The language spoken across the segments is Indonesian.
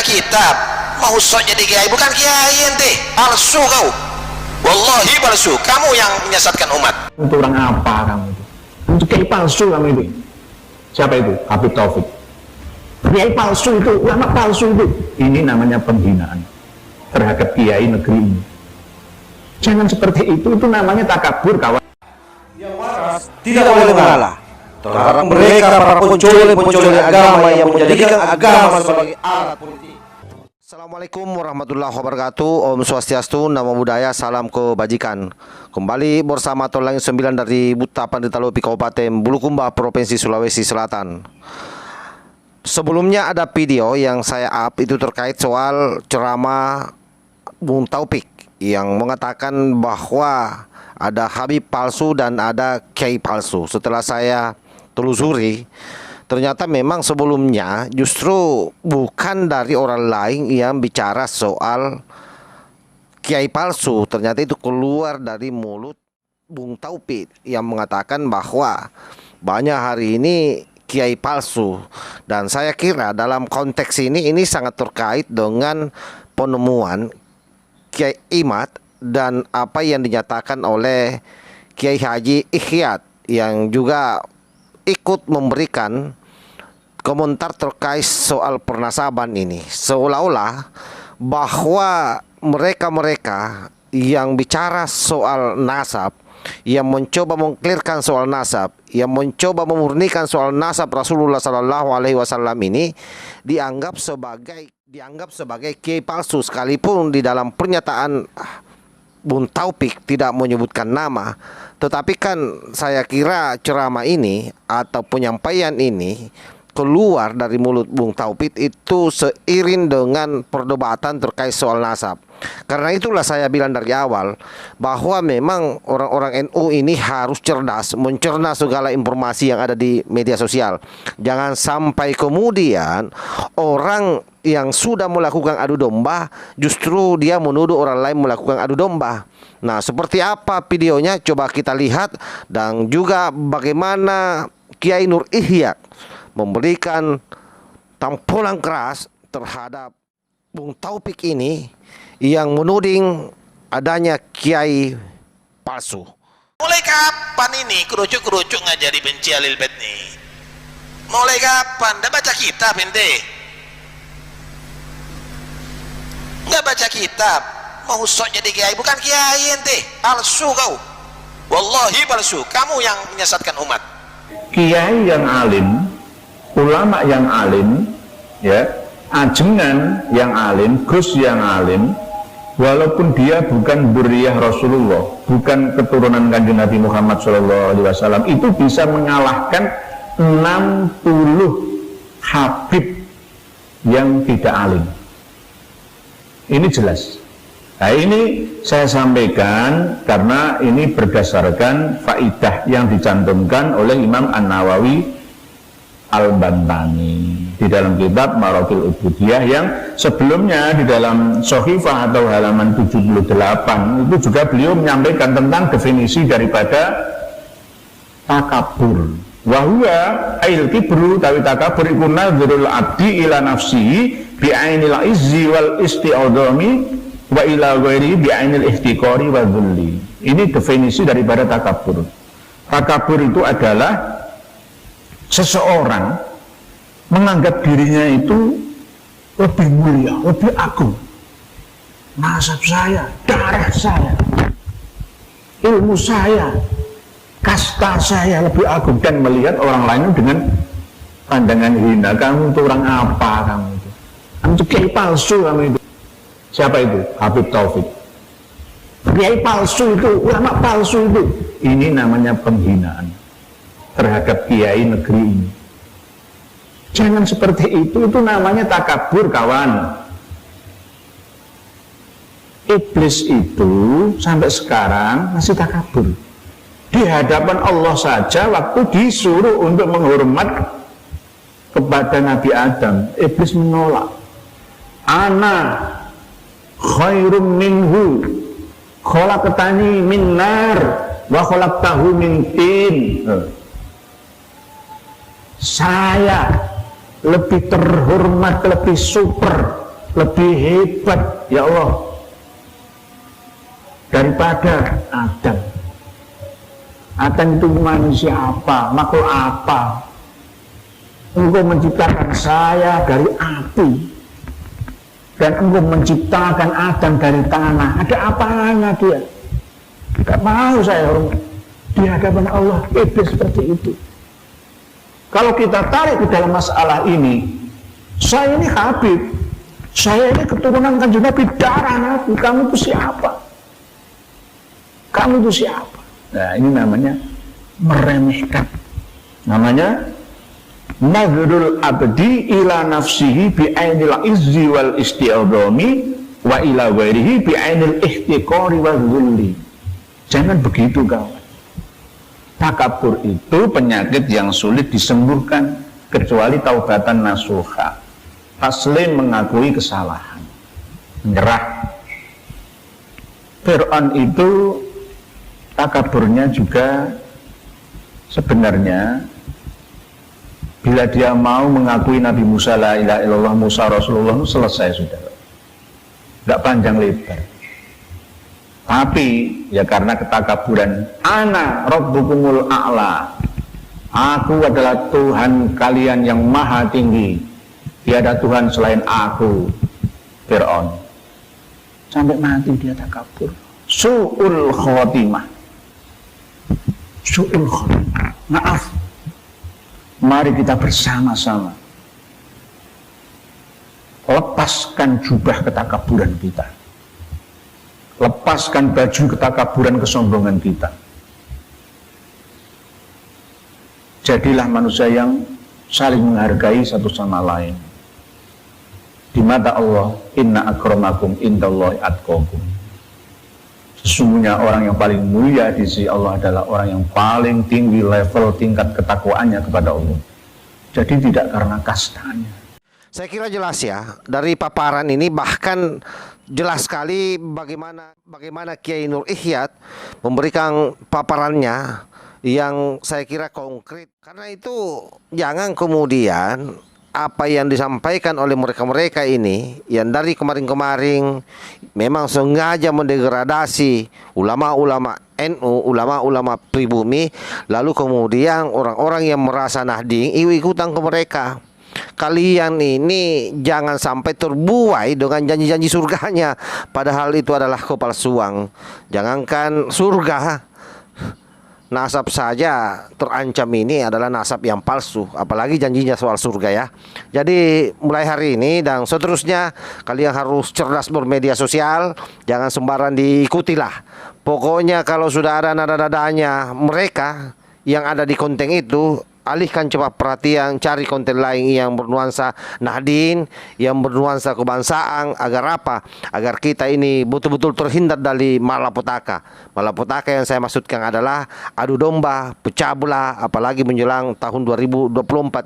kitab, mau sok jadi kiai. Bukan kiai ente, palsu kau. Wallahi palsu, kamu yang menyesatkan umat. Untuk orang apa kamu itu? Untuk kiai palsu kamu itu. Siapa itu? Habib Taufik. Kiai palsu itu, ulama palsu itu. Ini namanya penghinaan terhadap kiai negeri ini. Jangan seperti itu namanya takabur, kawan. Yang waras tidak boleh mengalah. Terlarang mereka para pencuri agama yang menjadikan agama sebagai alat politik. Assalamualaikum warahmatullahi wabarakatuh. Om Swastiastu, Namo Buddhaya, salam kebajikan. Kembali bersama Tolang 9 dari Butapan di Talopi Kabupaten Bulukumba, Provinsi Sulawesi Selatan. Sebelumnya ada video yang saya up itu terkait soal ceramah Bung Taufik yang mengatakan bahwa ada Habib palsu dan ada Kiai palsu. Setelah saya telusuri, ternyata memang sebelumnya justru bukan dari orang lain yang bicara soal Kiai palsu. Ternyata itu keluar dari mulut Bung Taufik yang mengatakan bahwa banyak hari ini Kiai palsu. Dan saya kira dalam konteks ini sangat terkait dengan penemuan Kiai Imad dan apa yang dinyatakan oleh Kiai Haji Ikhyat yang juga ikut memberikan komentar terkait soal pernasaban ini, seolah-olah bahwa mereka-mereka yang bicara soal nasab, yang mencoba mengklirkan soal nasab, yang mencoba memurnikan soal nasab Rasulullah Sallallahu Alaihi Wasallam ini dianggap sebagai kiai palsu, sekalipun di dalam pernyataan Bung Taufik tidak menyebutkan nama. Tetapi kan saya kira ceramah ini atau penyampaian ini keluar dari mulut Bung Taufik itu seiring dengan perdebatan terkait soal nasab. Karena itulah saya bilang dari awal bahwa memang orang-orang NU ini harus cerdas mencerna segala informasi yang ada di media sosial. Jangan sampai kemudian orang yang sudah melakukan adu domba justru dia menuduh orang lain melakukan adu domba. Nah, seperti apa videonya coba kita lihat, dan juga bagaimana Kiai Nur Ihya memberikan tampolan keras terhadap Bung Taufik ini yang menuding adanya kiai palsu. Mulai kapan ini kerucuk-kerucuk ngajari benci Alil Bait nih? Mulai kapan? Nggak baca kitab ente? Nggak baca kitab, mau sok jadi kiai. Bukan kiai ente, palsu kau. Wallahi palsu, kamu yang menyesatkan umat. Kiai yang alim, ulama yang alim, ya, ajengan yang alim, gus yang alim, walaupun dia bukan dzurriyyah Rasulullah, bukan keturunan Kanjeng Nabi Muhammad SAW, itu bisa mengalahkan 60 habib yang tidak alim. Ini jelas. Nah, ini saya sampaikan karena ini berdasarkan faidah yang dicantumkan oleh Imam An-Nawawi Al-Bantani di dalam kitab Maraqil Ubudiyah, yang sebelumnya di dalam Sohifah atau halaman 78 itu juga beliau menyampaikan tentang definisi daripada takabur. Wahwa ail kibru, tawi takabur iku nadhrul abdi ila nafsihi bi ainil izzi wal isti'adhami wa ila ghairi bi ainil ihtiqari wa dhulli. Ini definisi daripada takabur. Takabur itu adalah seseorang menganggap dirinya itu lebih mulia, lebih agung. Nasab saya, darah saya, ilmu saya, kasta saya lebih agung, dan melihat orang lain dengan pandangan hina. Kamu itu orang apa kamu itu? Kamu itu kiai palsu kamu itu. Siapa itu? Habib Taufik. Kiai palsu itu, ulama palsu itu. Ini namanya penghinaan terhadap kiai negeri ini. Jangan seperti itu namanya takabur, kawan. Iblis itu sampai sekarang masih takabur. Di hadapan Allah saja waktu disuruh untuk menghormat kepada Nabi Adam, iblis menolak. Ana khairum minhu khalaqtani min nar wa khalaqtahu min tin. Saya lebih terhormat, lebih super lebih hebat ya Allah daripada Adam. Adam itu manusia apa, makhluk apa? Engkau menciptakan saya dari api dan engkau menciptakan Adam dari tanah. Ada apanya dia? Gak mau saya hormat di hadapan Allah. Iblis seperti itu. Kalau kita tarik ke dalam masalah ini, saya ini Habib, saya ini keturunan Kanjeng Nabi, darah Nabi. Kamu itu siapa? Kamu itu siapa? Nah, ini namanya meremehkan. Namanya nadhrul abdi ila nafsihi bi ainil izzi wal isti'adami wa ila ghairihi bi ainil ihtiqari wal dhulli. Jangan begitu kawan. Takabur itu penyakit yang sulit disembuhkan kecuali taubatan nasuha. Taslim mengakui kesalahan, menyerah. Fir'aun itu takaburnya juga sebenarnya bila dia mau mengakui Nabi Musa la ilaha illallah Musa Rasulullah selesai sudah, tidak panjang lebar. Tapi ya karena ketakaburan, ana rabbukumul a'la, aku adalah Tuhan kalian yang maha tinggi, tiada Tuhan selain aku. Fir'aun sampai mati dia takabur. Su'ul khotimah, su'ul khotimah. Maaf, mari kita bersama-sama lepaskan jubah ketakaburan kita, lepaskan baju ketakaburan kesombongan kita. Jadilah manusia yang saling menghargai satu sama lain. Di mata Allah, inna akramakum indallahi atqakum. Sesungguhnya orang yang paling mulia di sisi Allah adalah orang yang paling tinggi level tingkat ketakwaannya kepada Allah. Jadi tidak karena kastanya. Saya kira jelas ya, dari paparan ini bahkan jelas sekali bagaimana Kiai Nur Ihyad memberikan paparannya yang saya kira konkret. Karena itu jangan kemudian apa yang disampaikan oleh mereka-mereka ini yang dari kemarin-kemarin memang sengaja mendegradasi ulama-ulama NU, ulama-ulama pribumi, lalu kemudian orang-orang yang merasa Nahdien ikut-ikutan ke mereka. Kalian ini jangan sampai terbuai dengan janji-janji surganya, padahal itu adalah kepalsuan. Jangankan surga, nasab saja terancam ini adalah nasab yang palsu, apalagi janjinya soal surga ya. Jadi mulai hari ini dan seterusnya kalian harus cerdas bermedia sosial, jangan sembarang diikutilah. Pokoknya kalau sudah ada nada-nadanya mereka yang ada di konten itu, alihkan cepat perhatian, cari konten lain yang bernuansa Nahdien, yang bernuansa kebangsaan. Agar apa? Agar kita ini betul-betul terhindar dari malapetaka. Malapetaka yang saya maksudkan adalah adu domba, pecah belah, apalagi menjelang tahun 2024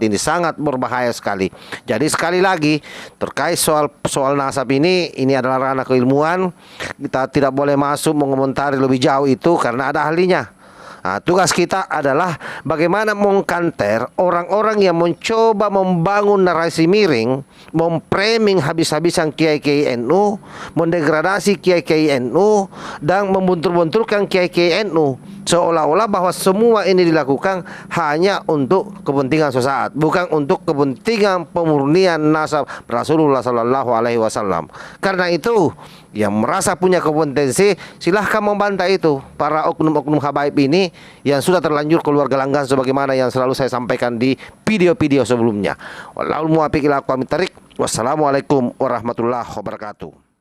ini sangat berbahaya sekali. Jadi sekali lagi terkait soal nasab ini adalah ranah keilmuan. Kita tidak boleh masuk mengomentari lebih jauh itu karena ada ahlinya. Nah, tugas kita adalah bagaimana mengkanter orang-orang yang mencoba membangun narasi miring, memframing habis-habisan kiai-kiai NU, mendegradasi kiai-kiai NU, dan membuntur-bunturkan kiai-kiai NU, seolah-olah bahwa semua ini dilakukan hanya untuk kepentingan sesaat, bukan untuk kepentingan pemurnian nasab Rasulullah Sallallahu Alaihi Wasallam. Karena itu, yang merasa punya kompetensi silahkan membantah itu para oknum-oknum habaib ini yang sudah terlanjur keluar gelanggang sebagaimana yang selalu saya sampaikan di video-video sebelumnya. Wallahul muwaffiq ila aqwamit thariq. Wassalamualaikum warahmatullahi wabarakatuh.